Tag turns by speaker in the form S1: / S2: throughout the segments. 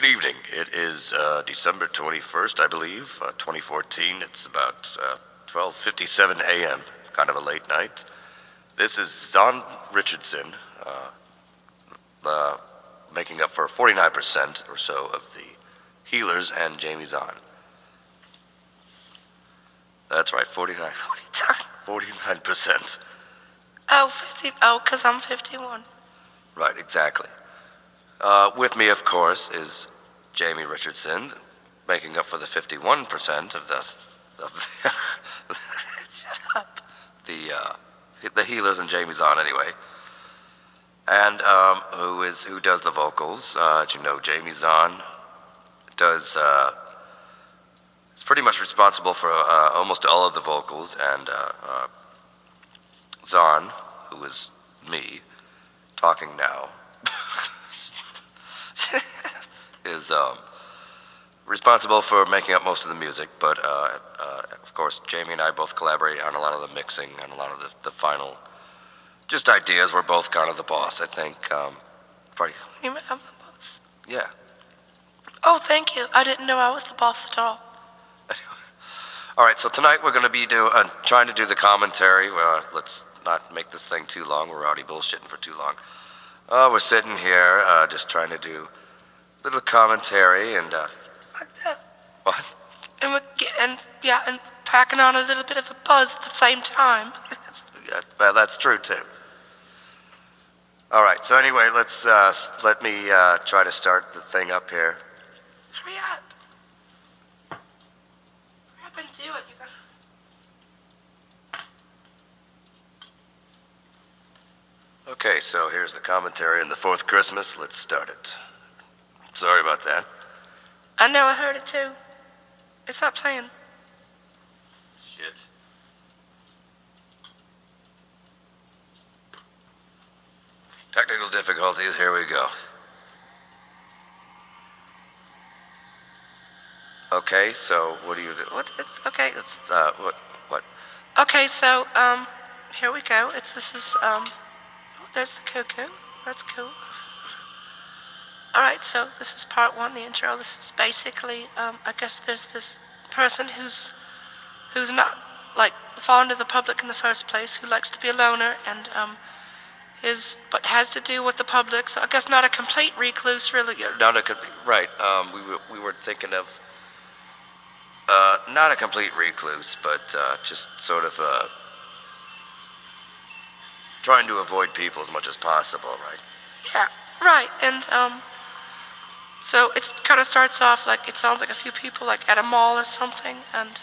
S1: evening. It is December 21st, I believe, 2014. It's about 12:57 a.m., kind of a late night. This is Zon Richardson, making up for 49% or so of the HeelerZ and Jamie Zahn. That's right, 49%.
S2: Oh, 50. Oh, because I'm 51.
S1: Right, exactly. With me, of course, is Jamie Richardson, making up for the 51% of the
S2: Shut up.
S1: the HeelerZ and Jamie Zahn anyway, and who does the vocals? As you know, Jamie Zahn does. Is pretty much responsible for almost all of the vocals, and Zahn, who is me, talking now, is responsible for making up most of the music, but of course Jamie and I both collaborate on a lot of the mixing and a lot of the final just ideas. We're both kind of the boss, I think.
S2: You mean I'm the boss?
S1: Yeah.
S2: Oh, thank you. I didn't know I was the boss at all.
S1: All right, so tonight we're going to be trying to do the commentary. Let's not make this thing too long. We're already bullshitting for too long. We're sitting here just trying to do a little commentary and...
S2: Fuck that.
S1: What?
S2: And and packing on a little bit of a buzz at the same time.
S1: Yeah, well, that's true, too. All right, so anyway, let me try to start the thing up here.
S2: Hurry up. Hurry up and do it.
S1: Okay, so here's the commentary in the fourth Christmas. Let's start it. Sorry about that.
S2: I know, I heard it too. It's not playing.
S1: Shit. Technical difficulties, here we go. Okay, so what do you do?
S2: It's okay.
S1: It's, what?
S2: Okay, so, here we go. There's the cuckoo. That's cool. Alright, so this is part one, the intro. This is basically, I guess there's this person who's not, like, fond of the public in the first place, who likes to be a loner, and, but has to do with the public, so I guess not a complete recluse, really.
S1: Not a complete, right, we were thinking of, not a complete recluse, but, just sort of, trying to avoid people as much as possible, right?
S2: Yeah, right, and, so it kind of starts off like, it sounds like a few people like at a mall or something, and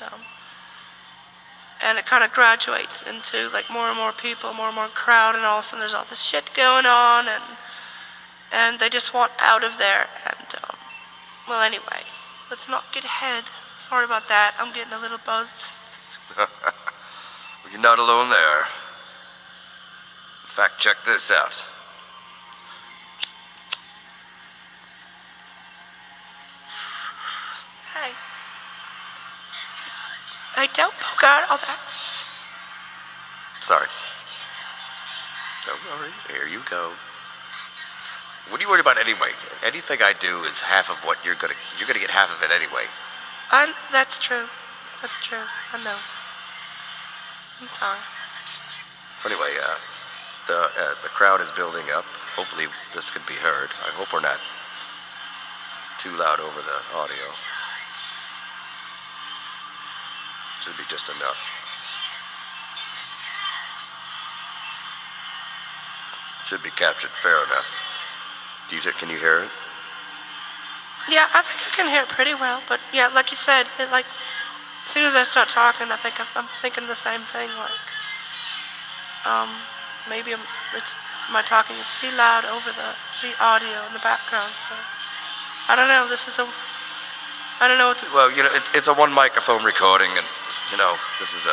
S2: it kind of graduates into like more and more people, more and more crowd, and all of a sudden there's all this shit going on, and they just want out of there, and, well, anyway, let's not get ahead. Sorry about that, I'm getting a little buzzed.
S1: You're not alone there. In fact, check this out.
S2: Hey, don't poke out all that.
S1: Sorry. Don't worry. Here you go. What are you worried about anyway? Anything I do is half of what you're gonna get half of it anyway.
S2: That's true. That's true. I know. I'm sorry.
S1: So anyway, the crowd is building up. Hopefully this could be heard. I hope we're not too loud over the audio. Should be just enough. Should be captured fair enough. Can you hear it?
S2: Yeah, I think I can hear it pretty well, but yeah, like you said, as soon as I start talking, I think I'm thinking the same thing, like, maybe my talking is too loud over the audio in the background, so, I don't know, I don't know what to...
S1: Well, it's a one microphone recording, and, this is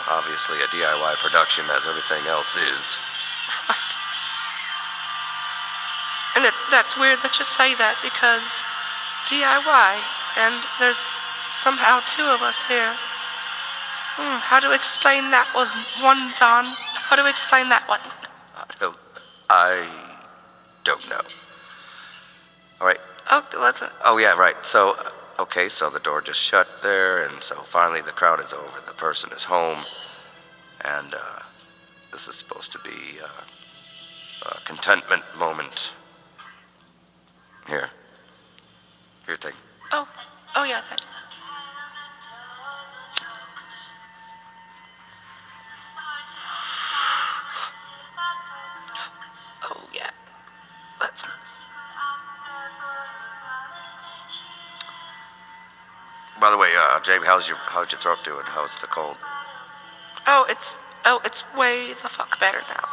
S1: obviously a DIY production, as everything else is.
S2: Right. And that's weird that you say that, because DIY, and there's somehow two of us here. How to explain that one, Zahn? How to explain that one?
S1: I don't know. Oh yeah, right. So, okay, so the door just shut there, and so finally the crowd is over. The person is home, and this is supposed to be a contentment moment. Here, take.
S2: Oh, oh yeah, thank. Oh yeah, that's nice.
S1: By the way, Jamie, how's your throat doing? How's the cold?
S2: Oh, it's way the fuck better now.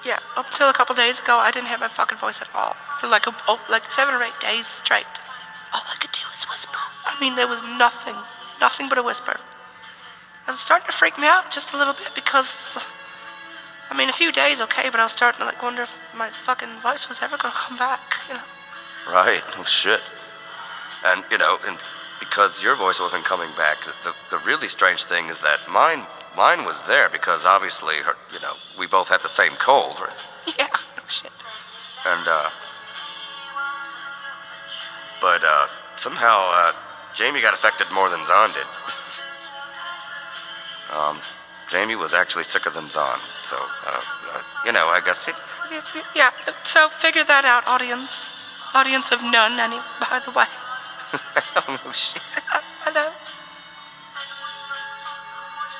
S2: Yeah, up until a couple days ago, I didn't have my fucking voice at all for like 7 or 8 days straight. All I could do was whisper. I mean, there was nothing but a whisper. It was starting to freak me out just a little bit because, I mean, a few days okay, but I was starting to like wonder if my fucking voice was ever gonna come back. You know.
S1: Right. Oh shit. And and because your voice wasn't coming back, the really strange thing is that mine was there because obviously, we both had the same cold, right?
S2: Yeah. No shit.
S1: And but somehow Jamie got affected more than Zon did. Jamie was actually sicker than Zon, so I guess it.
S2: Yeah. So figure that out, audience of none. By the way.
S1: Oh shit.
S2: Hello.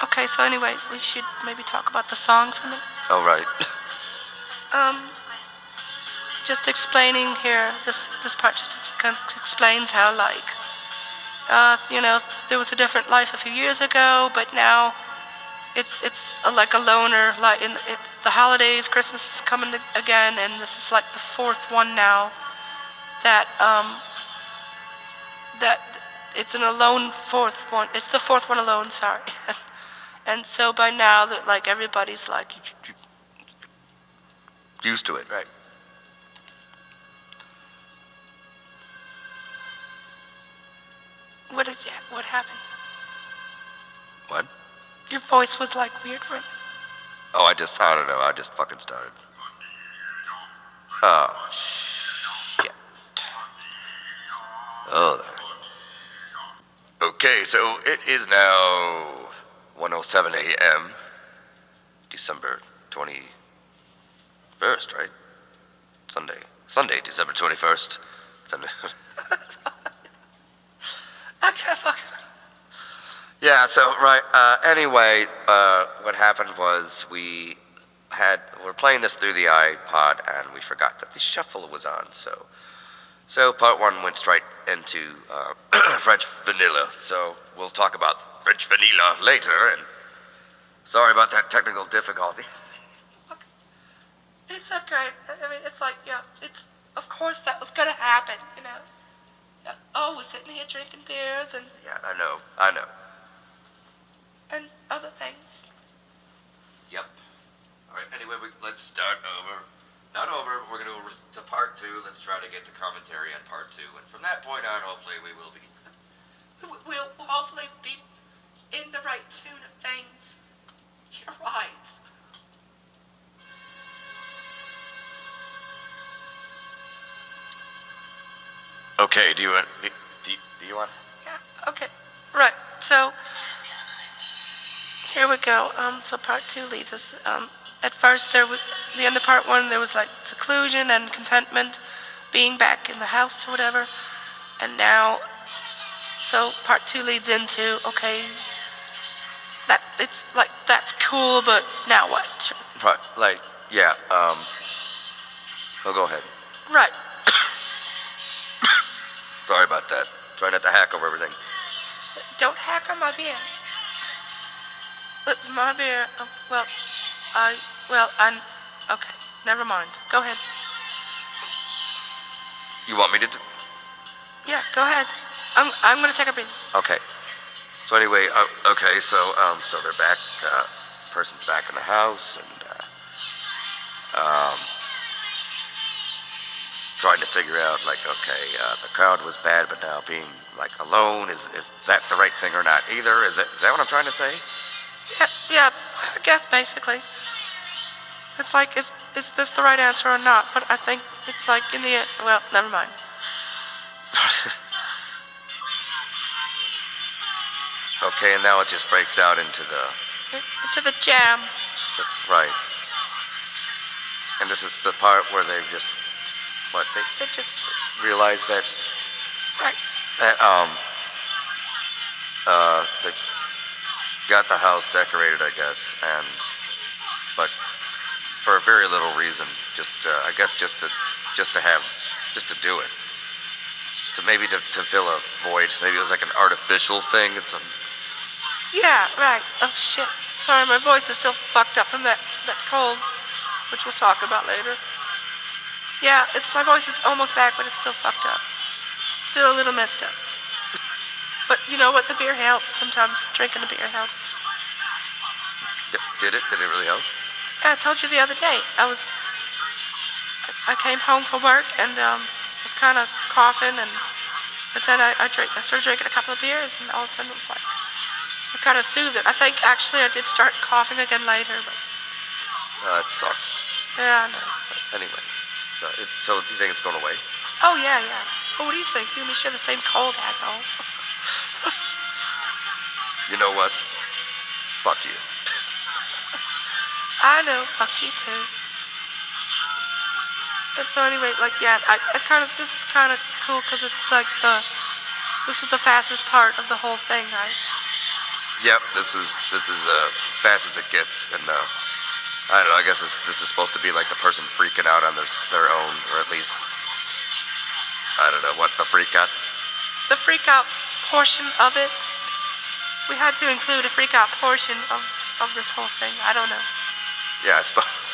S2: Okay, so anyway, we should maybe talk about the song for a minute.
S1: Oh right.
S2: Just explaining here. This part just explains how there was a different life a few years ago, but now it's like a loner. Like the holidays, Christmas is coming again, and this is like the fourth one now. That it's an alone fourth one. It's the fourth one alone. Sorry. And so by now, that like everybody's like
S1: used to it, right?
S2: What happened?
S1: What?
S2: Your voice was like weird for.
S1: Oh, I don't know. I just fucking started. Oh shit. Oh there. Okay, so it is now 1:07 a.m. December 21st, right? Sunday, December 21st. Sunday.
S2: I can't fucking.
S1: Yeah, so, right, anyway, what happened was we're playing this through the iPod, and we forgot that the shuffle was on, so part one went straight into French vanilla, so we'll talk about French vanilla later, and sorry about that technical difficulty.
S2: It's okay. I mean, it's like, yeah, of course that was gonna happen, you know. Oh, we're sitting here drinking beers and...
S1: Yeah, I know.
S2: And other things.
S1: Yep. All right, anyway, let's start over. Not over, but we're going to go to part two. Let's try to get the commentary on part two. And from that point on, hopefully we will be...
S2: We'll hopefully be in the right tune of things. You're right.
S1: Okay, do you want...
S2: Yeah, okay. Right, so... Here we go. So part two leads us. At first, the end of part one, there was like seclusion and contentment, being back in the house or whatever. And now, so part two leads into, okay, it's like, that's cool, but now what?
S1: Right, like, yeah, oh, go ahead.
S2: Right.
S1: Sorry about that. Try not to hack over everything.
S2: Don't hack on my beer. It's my beer. Okay, never mind. Go ahead.
S1: You want me to
S2: Yeah, go ahead. I'm gonna take a breather.
S1: Okay. So anyway, okay, so they're back, person's back in the house, and, trying to figure out, like, okay, the crowd was bad, but now being, like, alone, is that the right thing or not either? Is that what I'm trying to say?
S2: Yeah, I guess basically. It's like, is this the right answer or not? But I think it's like in the end, well, never mind.
S1: Okay, and now it just breaks out into
S2: the jam.
S1: right. And this is the part where they've just
S2: They just
S1: realize that
S2: right.
S1: they got the house decorated, I guess, but for a very little reason, just I guess just to do it, to fill a void. Maybe it was like an artificial thing.
S2: Yeah, right. Oh shit. Sorry, my voice is still fucked up from that cold, which we'll talk about later. Yeah, my voice is almost back, but it's still fucked up. Still a little messed up. But you know what? The beer helps. Sometimes drinking a beer helps.
S1: Did it? Did it really help?
S2: Yeah, I told you the other day. I came home from work and was kind of coughing, but then I started drinking a couple of beers, and all of a sudden it was like it kind of soothed it. I think actually I did start coughing again later, but
S1: It sucks.
S2: yeah, I know.
S1: Anyway, so you think it's going away?
S2: Oh yeah. Well, what do you think? You and me share the same cold, asshole.
S1: You know what? Fuck you.
S2: I know, fuck you too. And so anyway, this is kind of cool because it's like this is the fastest part of the whole thing, right?
S1: Yep, this is as fast as it gets, and I don't know. I guess this is supposed to be like the person freaking out on their own, or at least I don't know what the freak out.
S2: The freak out portion of it. We had to include a freak out portion of this whole thing. I don't know.
S1: Yeah, I suppose.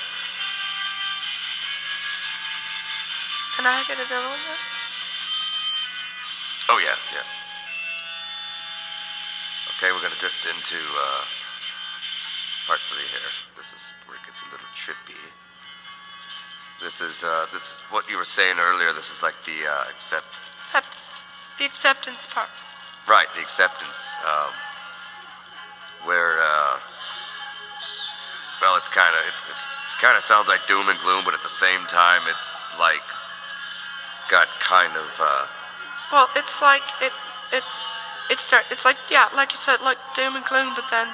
S2: Can I get a demo on that?
S1: Oh yeah. Okay, we're gonna drift into part 3 here. This is where it gets a little trippy. This is what you were saying earlier. This is like the
S2: The acceptance part.
S1: Right, the acceptance, where well, it's kind of sounds like doom and gloom, but at the same time, it's like got kind of
S2: Well, it's like it's like like you said, like doom and gloom, but then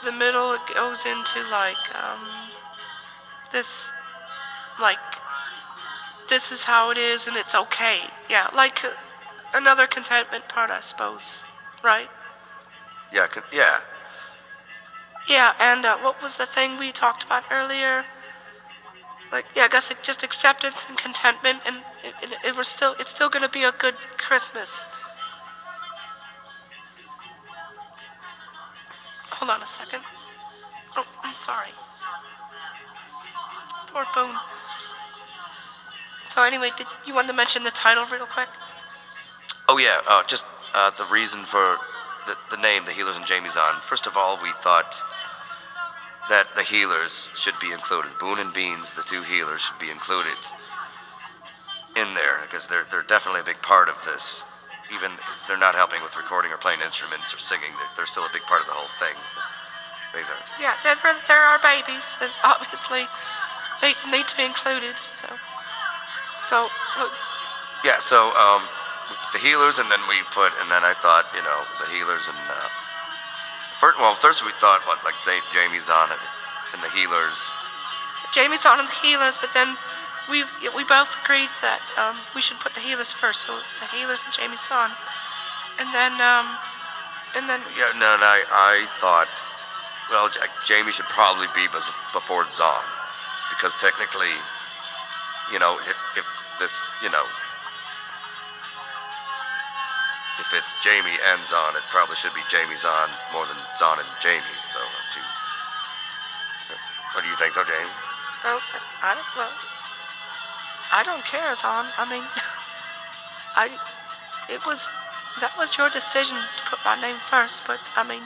S2: the middle it goes into like this like this is how it is and it's okay. Yeah, like another contentment part, I suppose, right?
S1: yeah.
S2: Yeah, and what was the thing we talked about earlier? Like, yeah, I guess just acceptance and contentment, and it's still gonna be a good Christmas. Hold on a second. Oh, I'm sorry. Poor Boone. So anyway, did you want to mention the title real quick?
S1: Oh yeah, just the reason for the name, the Healers and Jamie's on. First of all, we thought that the Healers should be included. Boone and Beans, the two Healers, should be included in there because they're definitely a big part of this. Even if they're not helping with recording or playing instruments or singing, they're still a big part of the whole thing.
S2: Yeah, they're our babies, and obviously they need to be included. So
S1: yeah. So the Healers, and then I thought, the Healers and first we thought like Jamie's on it and the Healers.
S2: Jamie's on and the Healers, but then we both agreed that we should put the Healers first, so it's the Healers and Jamie's on, and then
S1: yeah, no, I thought, well, Jamie should probably be before Zon, because technically, if this, if it's Jamie and Zon, it probably should be Jamie Zon more than Zon and Jamie. So, what do you think, so Jamie?
S2: Oh, I don't care, Zon. I mean, that was your decision to put my name first, but I mean,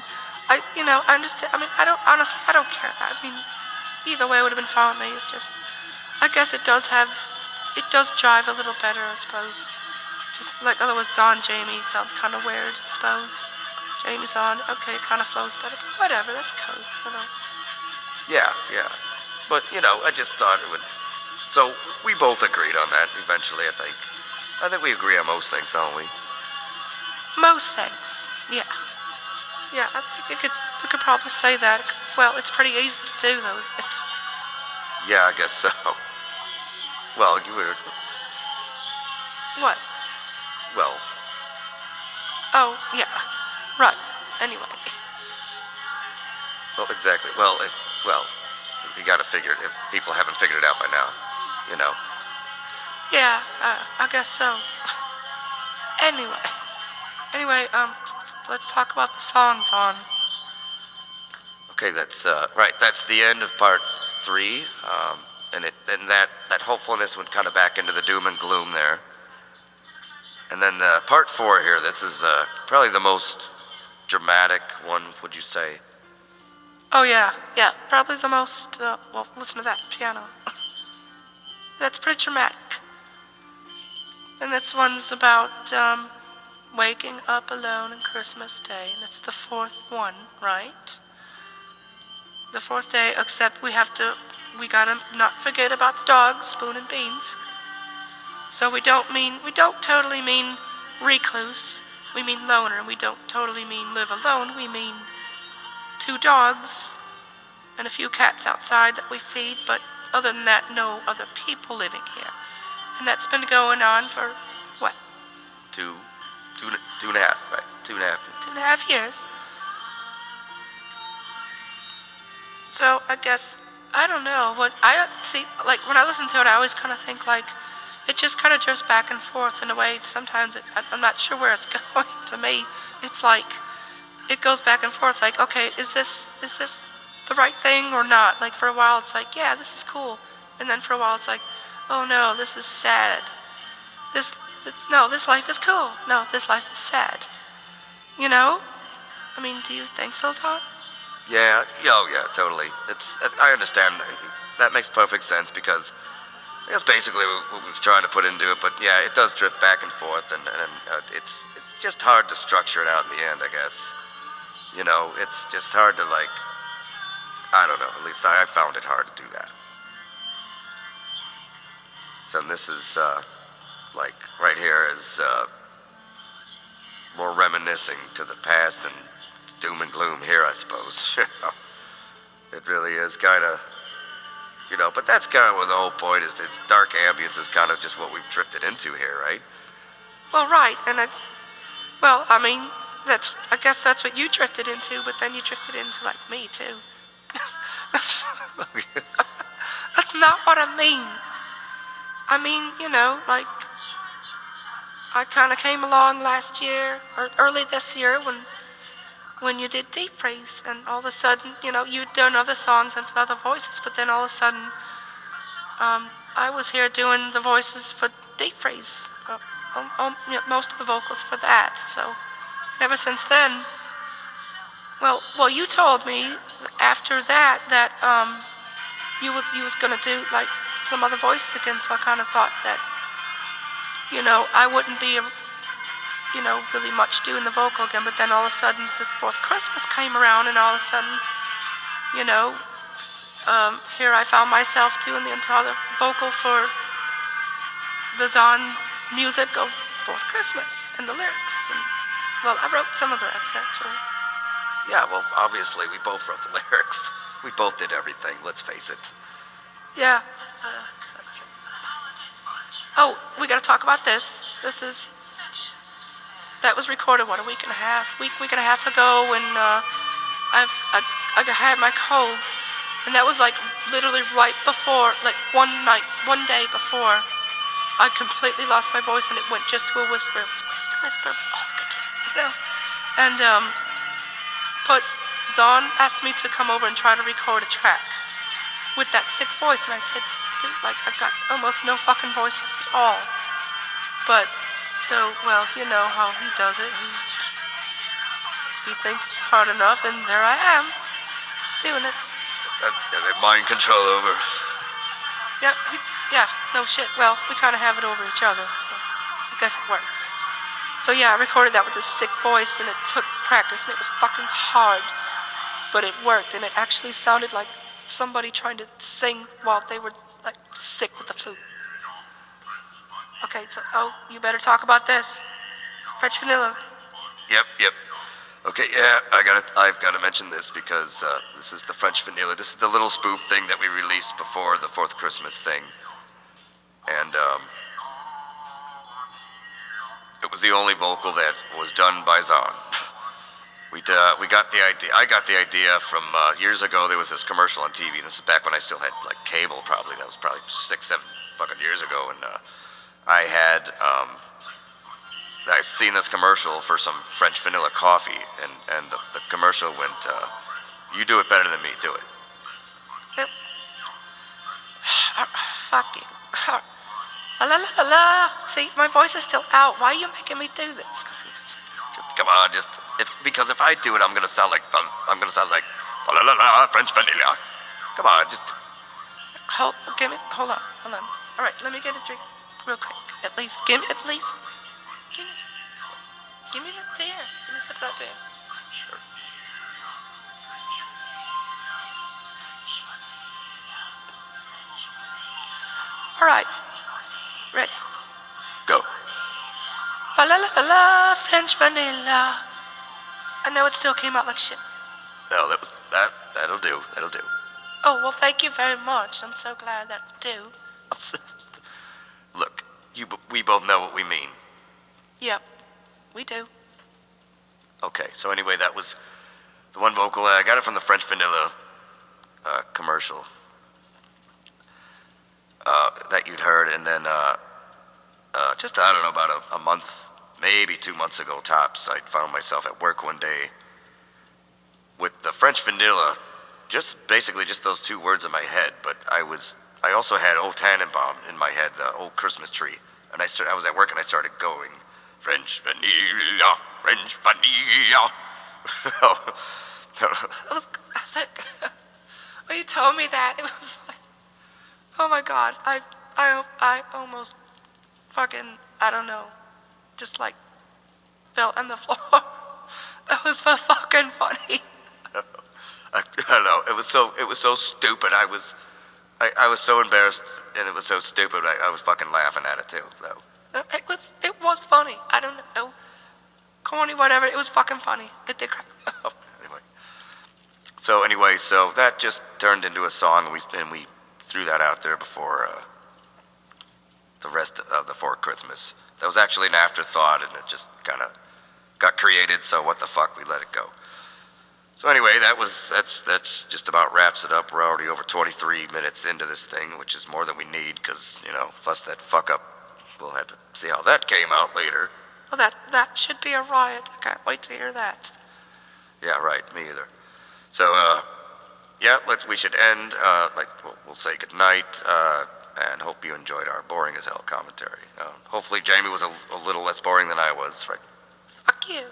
S2: I understand. I mean, I don't care. I mean, either way would have been fine with me. It's just, I guess it does jive a little better, I suppose. Just like otherwise, Zon Jamie sounds kind of weird, I suppose. Jamie's on, okay, it kind of flows better, but whatever, that's cool,
S1: Yeah. But I just thought it would So we both agreed on that eventually, I think. I think we agree on most things, don't we?
S2: Most things, yeah. Yeah, I think we could probably say that. Well, it's pretty easy to do, though, isn't it?
S1: Yeah, I guess so. Well, you were...
S2: What?
S1: Well...
S2: Oh, yeah. Right. Anyway.
S1: Well, exactly. Well, you gotta figure it if people haven't figured it out by now, you know.
S2: Yeah, I guess so. Anyway, let's talk about the songs on.
S1: Okay, that's, right, that's the end of part 3, and that hopefulness went kind of back into the doom and gloom there. And then part 4 here, this is probably the most dramatic one, would you say?
S2: Oh, yeah, probably the most, well, listen to that piano. That's pretty dramatic. And this one's about, waking up alone on Christmas Day, and it's the 4th one, right? The 4th day, except we gotta not forget about the dogs, Spoon and Beans. So we don't totally mean recluse, we mean loner, and we don't totally mean live alone, we mean 2 dogs and a few cats outside that we feed, but other than that, no other people living here. And that's been going on for, what?
S1: Two and a half, right? 2.5.
S2: 2.5 years. So I guess, I don't know, what I see, like when I listen to it, I always kind of think like, it just kind of drifts back and forth in a way, sometimes I'm not sure where it's going. To me, it's like, it goes back and forth, like, okay, is this the right thing or not? Like for a while it's like, yeah, this is cool. And then for a while it's like, oh no, this is sad. No, this life is cool. No, this life is sad. You know? I mean, do you think so, Zon?
S1: Yeah, totally. I understand. That makes perfect sense because that's basically what we've trying to put into it. But yeah, it does drift back and forth, and it's just hard to structure it out in the end, I guess. You know, it's just hard to, like, I don't know. At least I found it hard to do that. So this is, like, right here is more reminiscing to the past and doom and gloom here, I suppose. It really is kind of, you know, but that's kind of what the whole point is. It's dark ambience is kind of just what we've drifted into here, right?
S2: Well, right, and I mean, I guess that's what you drifted into, but then you drifted into, like, me, too. That's not what I mean. I mean, you know, like, I kind of came along last year, or early this year, when you did Deep Freeze, and all of a sudden, you know, you'd done other songs and other voices, but then all of a sudden, I was here doing the voices for Deep Freeze, most of the vocals for that, so ever since then, well, you told me after that you was gonna do, like, some other voices again, so I kind of thought that, you know, I wouldn't be, you know, really much doing the vocal again, but then all of a sudden the 4th Christmas came around, and all of a sudden, you know, here I found myself doing the entire vocal for the Zon's music of 4th Christmas, and the lyrics, and, well, I wrote some of the lyrics, actually.
S1: Yeah, well, obviously we both wrote the lyrics. We both did everything, let's face it.
S2: Yeah, that's true. Oh, we gotta talk about this. That was recorded, what, a week and a half ago when I had my cold. And that was like literally right before, like one day before, I completely lost my voice and it went just to a whisper. It was just a whisper. It was all good, you know? And, but Zon asked me to come over and try to record a track with that sick voice. And I said, dude, like, I've got almost no fucking voice left at all. But, so, well, you know how he does it. He thinks hard enough, and there I am, doing it.
S1: That mind control over.
S2: Yeah, no shit. Well, we kind of have it over each other, so I guess it works. So yeah, I recorded that with this sick voice, and it took practice, and it was fucking hard. But it worked, and it actually sounded like somebody trying to sing while they were like sick with the flu. Okay, so you better talk about this. French vanilla.
S1: Yep. Okay, yeah, I've gotta mention this because this is the French vanilla. This is the little spoof thing that we released before the 4th Christmas thing. And it was the only vocal that was done by Zon. We got the idea. I got the idea from years ago. There was this commercial on TV. This is back when I still had like cable. Probably that was probably 6, 7 fucking years ago. And I seen this commercial for some French vanilla coffee, and the commercial went, "You do it better than me. Do it."
S2: Yep. Fuck you. La la la la. See, my voice is still out. Why are you making me do this?
S1: Come on, because if I do it, I'm gonna sound like la la la French vanilla. Come on, just
S2: hold on. All right, let me get a drink real quick. Give me that beer. Give me some of that beer.
S1: Sure.
S2: All right, ready.
S1: Go.
S2: Fa la la la la French vanilla. I know it still came out like shit.
S1: No, that'll do.
S2: Oh, well, thank you very much. I'm so glad that do.
S1: Look, we both know what we mean.
S2: Yep, we do.
S1: Okay, so anyway, that was the one vocal. I got it from the French vanilla commercial that you'd heard, and then just, I don't know, about a month, maybe 2 months ago tops, I found myself at work one day with the French vanilla, basically just those 2 words in my head, but I also had Old Tannenbaum in my head, the old Christmas tree, and I was at work and I started going, French vanilla, French vanilla.
S2: When you told me that, it was like, oh my God, I almost fucking, I don't know, just like fell on the floor. That was fucking funny.
S1: I don't know. It was so stupid. I was so embarrassed, and it was so stupid. I was fucking laughing at it too, though.
S2: It was funny. I don't know, corny, whatever. It was fucking funny. It did crack.
S1: Anyway, so that just turned into a song, and we threw that out there before the rest of the 4th Christmas. That was actually an afterthought, and it just kind of got created. So what the fuck, we let it go. So anyway, that's just about wraps it up. We're already over 23 minutes into this thing, which is more than we need, because plus that fuck up. We'll have to see how that came out later.
S2: Well, that should be a riot. I can't wait to hear that.
S1: Yeah, right. Me either. So, yeah, we should end. We'll say goodnight, and hope you enjoyed our boring as hell commentary. Hopefully Jamie was a little less boring than I was, right?
S2: Fuck you.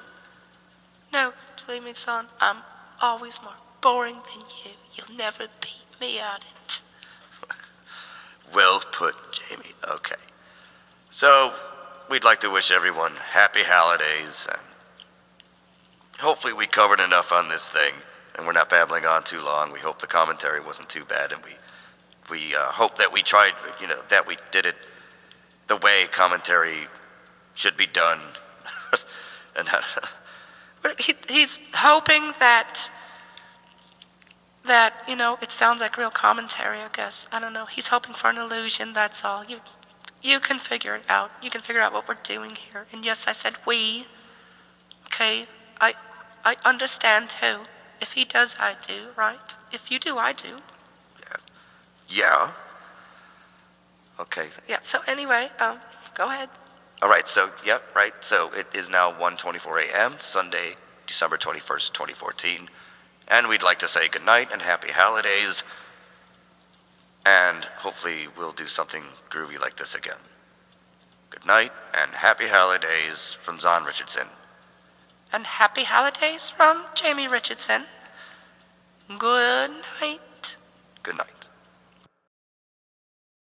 S2: No, believe me, son, I'm always more boring than you. You'll never beat me at it.
S1: Well put, Jamie. Okay. So, we'd like to wish everyone happy holidays, and hopefully we covered enough on this thing, and we're not babbling on too long. We hope the commentary wasn't too bad, and we hope that we tried, that we did it the way commentary should be done. And
S2: he's hoping that it sounds like real commentary, I guess. I don't know. He's hoping for an illusion, that's all. You can figure it out. You can figure out what we're doing here. And yes, I said we. Okay? I understand too. If he does, I do, right? If you do, I do.
S1: Yeah. Okay.
S2: Yeah, so anyway, go ahead.
S1: All right, so, yep, right. So it is now 1:24 a.m., Sunday, December 21st, 2014. And we'd like to say goodnight and happy holidays. And hopefully we'll do something groovy like this again. Good night and happy holidays from Zon Richardson.
S2: And happy holidays from Jamie Richardson. Good night.
S1: Good night.